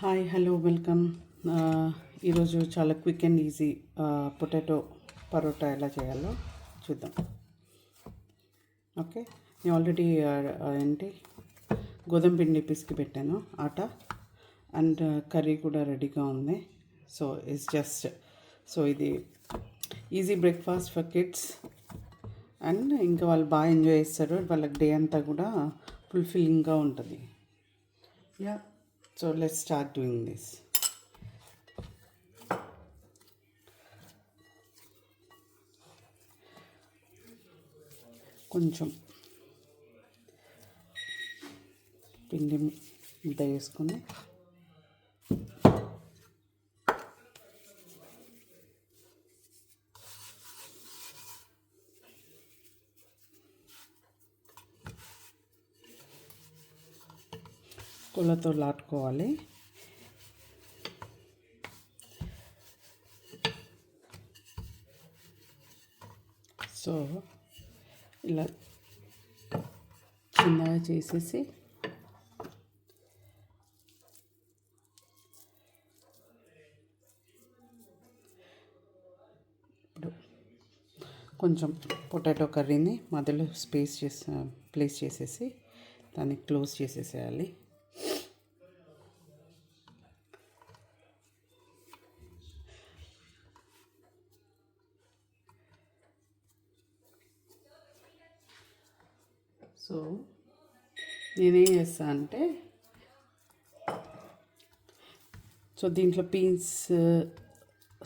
Hi hello welcome. ఈరోజు చాలా quick and easy potato parotta ఎలా చేయాలో చూద్దాం. ఓకే, నేను ఆల్రెడీ ఏంటి గోధుమ పిండి పిసికి పెట్టాను, ఆట అండ్ కర్రీ కూడా రెడీగా ఉంది. సో ఇది easy breakfast for kids and ఇంకా వాళ్ళు బాగా ఎంజాయ్ చేస్తారు. వాళ్ళకి డే అంతా కూడా ఫుల్ఫిల్లింగ్గా ఉంటుంది. Yeah, so let's start doing this. కొంచెం పిండి ముద్ద వేసుకొని కొలతో లాటుకోవాలి. సో ఇలా చిన్నగా చేసేసి ఇప్పుడు కొంచెం పొటాటో కర్రీని మధ్యలో ప్లేస్ చేసేసి దాన్ని క్లోజ్ చేసేసేయాలి. సో నేనేం చేస్తాను అంటే, దీంట్లో బీన్స్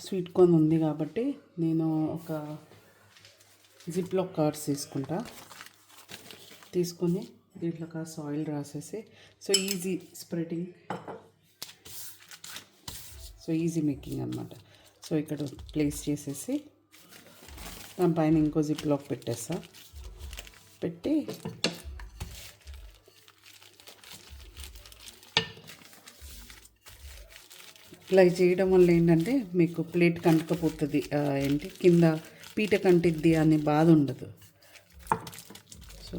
స్వీట్ కార్న్ ఉంది కాబట్టి నేను ఒక జిప్లో కవర్స్ తీసుకొని దీంట్లో కాస్త ఆయిల్ రాసేసి ఈజీ స్ప్రెడింగ్, ఈజీ మేకింగ్ అనమాట. ఇక్కడ ప్లేస్ చేసేసి దానిపైన ఇంకో జిప్లోకి పెట్టి ఇలా చేయడం వల్ల ఏంటంటే మీకు ప్లేట్ కంటకపోతుంది, కింద పీట కంటిద్ది అనే బాధ ఉండదు. సో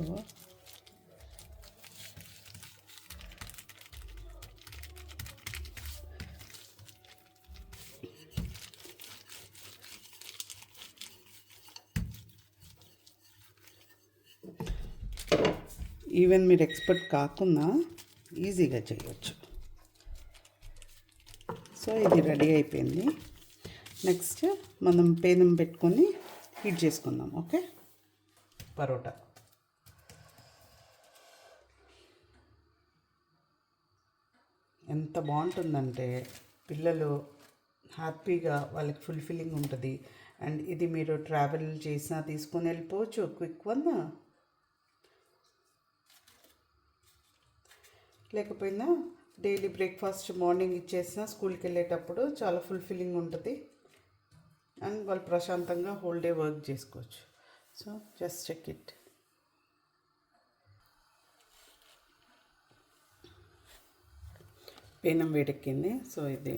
ఈవెన్ మీరు ఎక్స్పర్ట్ కాకుండా ఈజీగా చేయవచ్చు. సో ఇది రెడీ అయిపోయింది. నెక్స్ట్ మనం పేనం పెట్టుకొని హీట్ చేసుకుందాం. ఓకే, పరోటా ఎంత బాగుంటుందంటే పిల్లలు హ్యాపీగా, వాళ్ళకి ఫుల్ఫిల్లింగ్ ఉంటుంది. అండ్ ఇది మీరు ట్రావెల్ చేసినా తీసుకొని వెళ్ళిపోవచ్చు, క్విక్ వన్. లేకపోయినా డైలీ బ్రేక్ఫాస్ట్ మార్నింగ్ ఇచ్చేసిన స్కూల్కి వెళ్ళేటప్పుడు చాలా ఫుల్ఫిల్లింగ్ ఉంటుంది అండ్ వాళ్ళు ప్రశాంతంగా హోల్ డే వర్క్ చేసుకోవచ్చు. So just check it. పేనం వేడెక్కింది. సో ఇది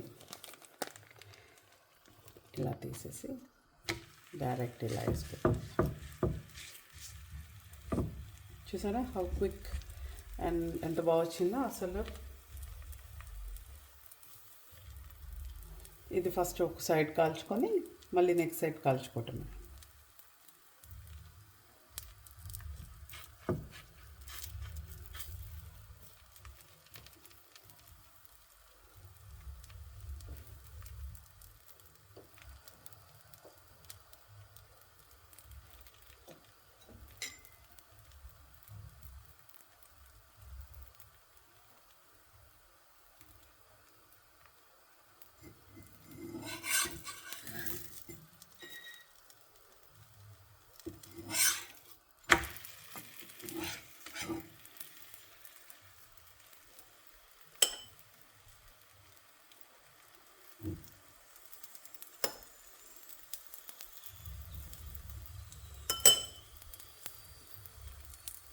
ఇలా తీసేసి డైరెక్ట్ ఇలా వేసుకో. చూసారా హౌ క్విక్ అండ్ ఎంత బాగా వచ్చిందో అసలు. ఇది ఫస్ట్ ఒక సైడ్ కాల్చుకొని మళ్ళీ నెక్స్ట్ సైడ్ కాల్చుకోవటమే.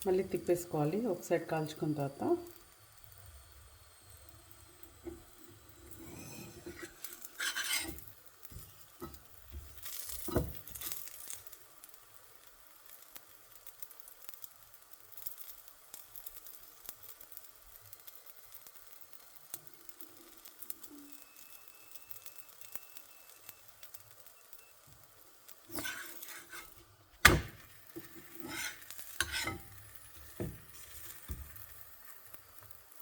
మళ్ళీ తిప్పేసుకోవాలి ఒక సైడ్ కాల్చుకున్న తర్వాత.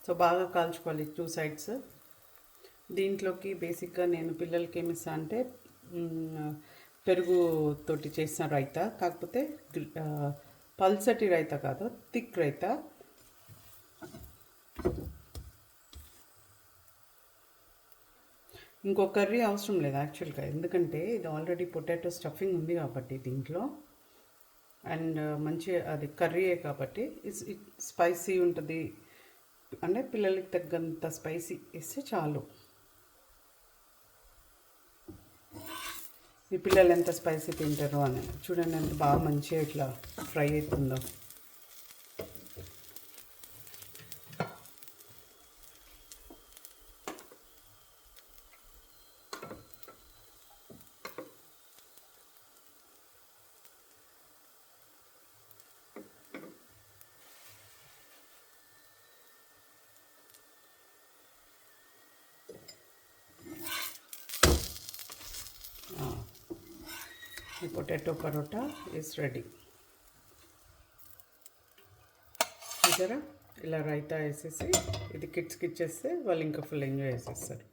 సో బాగా కాల్చుకోవాలి 2 సైడ్స్. దీంట్లోకి బేసిక్గా నేను పిల్లలకి ఏమి ఇస్తాను అంటే పెరుగు తోటి చేసిన రైతా, కాకపోతే పల్సటి రైతా కాదు, థిక్ రైతా. ఇంకో కర్రీ అవసరం లేదు యాక్చువల్గా, ఎందుకంటే ఇది ఆల్రెడీ పొటాటో స్టఫింగ్ ఉంది కాబట్టి దీంట్లో, అండ్ మంచి అది కర్రీయే కాబట్టి స్పైసీ ఉంటుంది. అంటే పిల్లలకి తగ్గంత స్పైసీ ఇస్తే చాలు. ఈ పిల్లలు ఎంత స్పైసీ తింటారో అని చూడండి, ఎంత బాగా మంచిగా ఇట్లా ఫ్రై అవుతుందో. The potato parota is ready. చూసారా, ఇలా రైతా వేసేసి ఇది కిడ్స్కి ఇచ్చేస్తే వాళ్ళు ఇంకా ఫుల్ ఎంజాయ్ చేసేస్తారు.